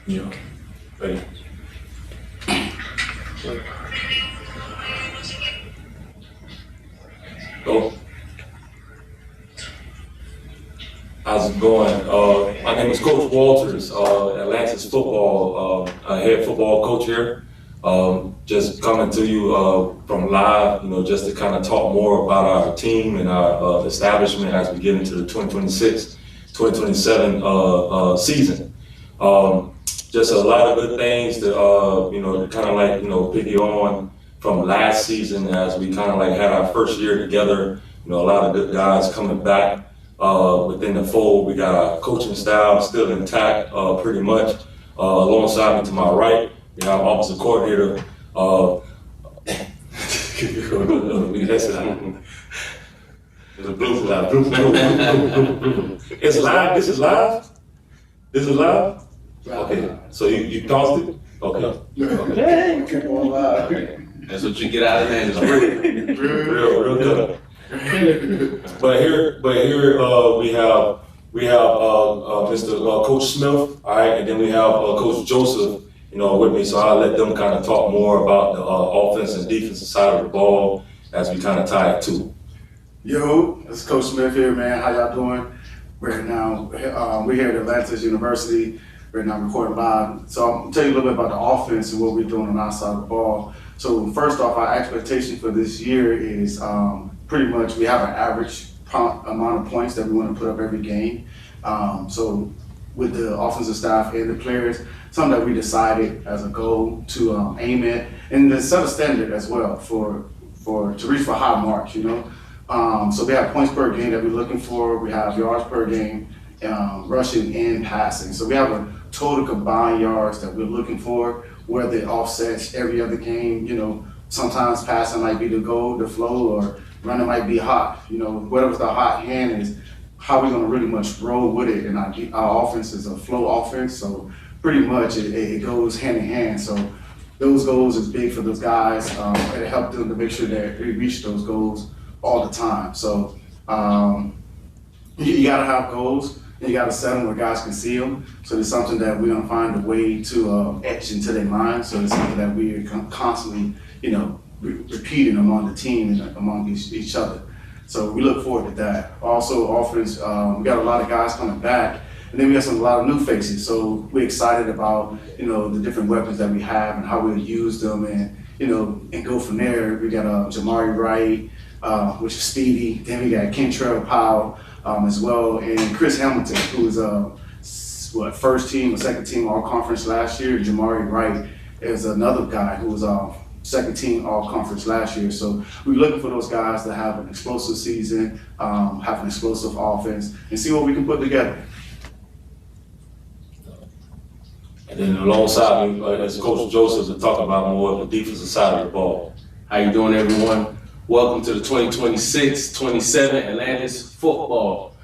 Yeah. Ready. Go. How's it going? My name is Coach Walters, Atlantis football, head football coach here. Just coming to you from live, just to kind of talk more about our team and our establishment as we get into the 2026-2027 season. Just a lot of good things to, to kind of like, piggy on from last season as we kind of like had our first year together. A lot of good guys coming back within the fold. We got our coaching staff still intact, pretty much. Alongside me to my right, we have offensive coordinator. It's live. This is live. This is live. Okay, so you tossed it? Okay. That's what you get out of that. It's real good. But here we have Mr. Coach Smith, all right, and then we have Coach Joseph, with me. So I'll let them kind of talk more about the offense and defensive side of the ball as we kind of tie it to. Yo, it's Coach Smith here, man. How y'all doing? Right now, we're here at Atlantis University. Right now, recording live. So I'm gonna tell you a little bit about the offense and what we're doing on our side of the ball. So first off, our expectation for this year is pretty much we have an average amount of points that we want to put up every game. So with the offensive staff and the players, something that we decided as a goal to aim at, and to set a standard as well to reach for high marks. So we have points per game that we're looking for. We have yards per game, rushing and passing. So we have a total combined yards that we're looking for, whether it offsets every other game. Sometimes passing might be the goal, the flow, or running might be hot. Whatever the hot hand is, how we're going to really much roll with it. And our offense is a flow offense, so pretty much it goes hand in hand. So those goals is big for those guys. It helps them to make sure that they reach those goals all the time. So you got to have goals. And you got to set them where guys can see them. So it's something that we're going to find a way to etch into their mind. So it's something that we are constantly, repeating among the team and among each other. So we look forward to that. Also, offense, we got a lot of guys coming back, and then we got a lot of new faces. So we're excited about, the different weapons that we have and how we'll use them, and and go from there. We got Jamari Wright, which is speedy. Then we got Kentrell Powell as well, and Chris Hamilton, who was first team or second team all conference last year. Jamari Wright is another guy who was second team all conference last year. So we're looking for those guys to have an explosive season, have an explosive offense, and see what we can put together. And then alongside me, as Coach Joseph, to talk about more of the defensive side of the ball. How you doing, everyone? Welcome to the 2026-27 Atlantis football.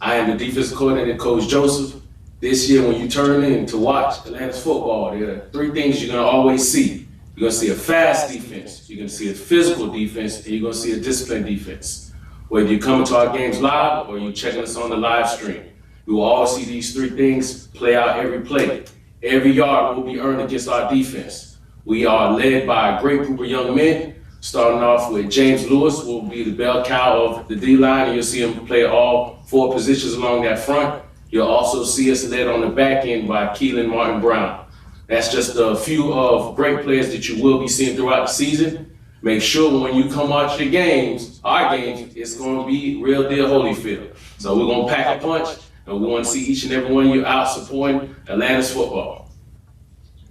I am the defensive coordinator, Coach Joseph. This year, when you turn in to watch Atlantis football, there are three things you're going to always see. You're going to see a fast defense, you're going to see a physical defense, and you're going to see a disciplined defense. Whether you're coming to our games live or you're checking us on the live stream, we will all see these three things play out every play. Every yard will be earned against our defense. We are led by a great group of young men, starting off with James Lewis, who will be the bell cow of the D-line, and you'll see him play all four positions along that front. You'll also see us led on the back end by Keelan Martin Brown. That's just a few of great players that you will be seeing throughout the season. Make sure when you come out your games, our games, it's going to be real deal Holyfield. So we're going to pack a punch, and we want to see each and every one of you out supporting Atlantis football.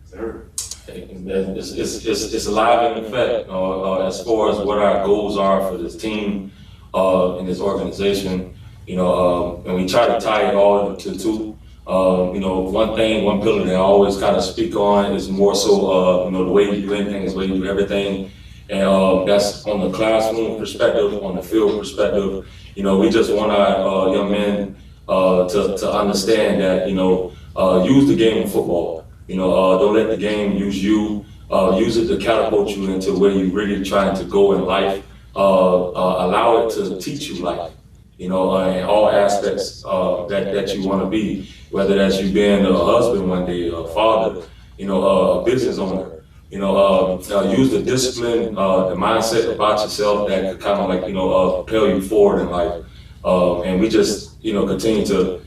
Sir. It's alive in effect as far as what our goals are for this team and this organization. And we try to tie it all to two. One pillar that I always kind of speak on is more so, the way you do anything is the way you do everything. And that's on the classroom perspective, on the field perspective. We just want our young men to understand that, use the game of football. Don't let the game use you. Use it to catapult you into where you're really trying to go in life. Allow it to teach you life. In all aspects that you want to be. whether that's you being a husband one day, a father, a business owner. Use the discipline, the mindset about yourself that could kind of like, propel you forward in life. And we just, continue to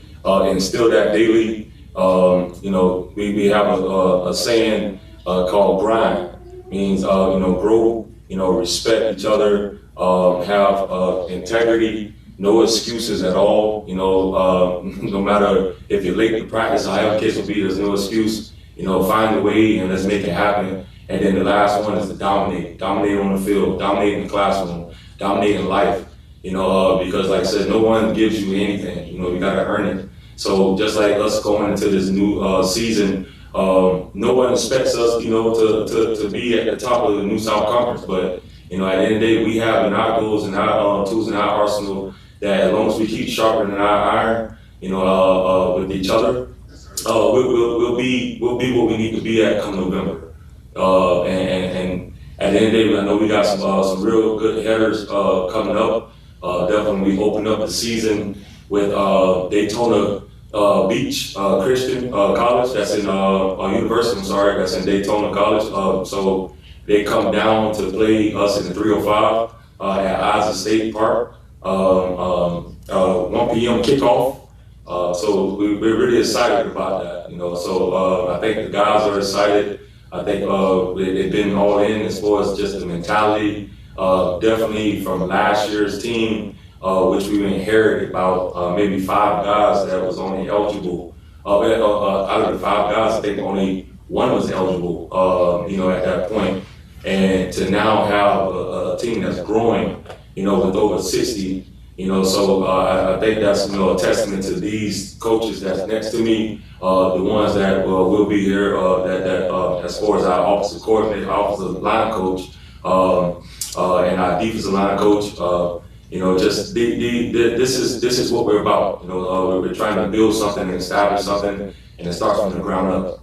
instill that daily. We have a saying called grind, means, grow, respect each other, have integrity, no excuses at all. No matter if you're late to practice, or however the case will be, there's no excuse. Find a way and let's make it happen. And then the last one is to dominate on the field, dominate in the classroom, dominate in life. Because like I said, no one gives you anything. You gotta earn it. So just like us going into this new season, no one expects us, to be at the top of the New South Conference. But at the end of the day, we have in our goals and our tools in our arsenal that as long as we keep sharpening our iron, with each other, we'll be what we need to be at come November. And at the end of the day, I know we got some real good headers coming up. Definitely, we opened up the season with Daytona Beach Christian College. That's in University. I'm sorry, that's in Daytona College. So they come down to play us in the 305 at Iowa State Park. 1 p.m. kickoff. So we're really excited about that. So I think the guys are excited. I think they've been all in as far as just the mentality. Definitely from last year's team, which we inherited about maybe 5 guys that was only eligible. Out of the 5 guys, I think only 1 was eligible, at that point. And to now have a team that's growing, with over 60, so I think that's, a testament to these coaches that's next to me, the ones that will be here, that as far as our offensive coordinator, offensive line coach, and our defensive line coach, just this is what we're about. We're trying to build something and establish something, and it starts from the ground up.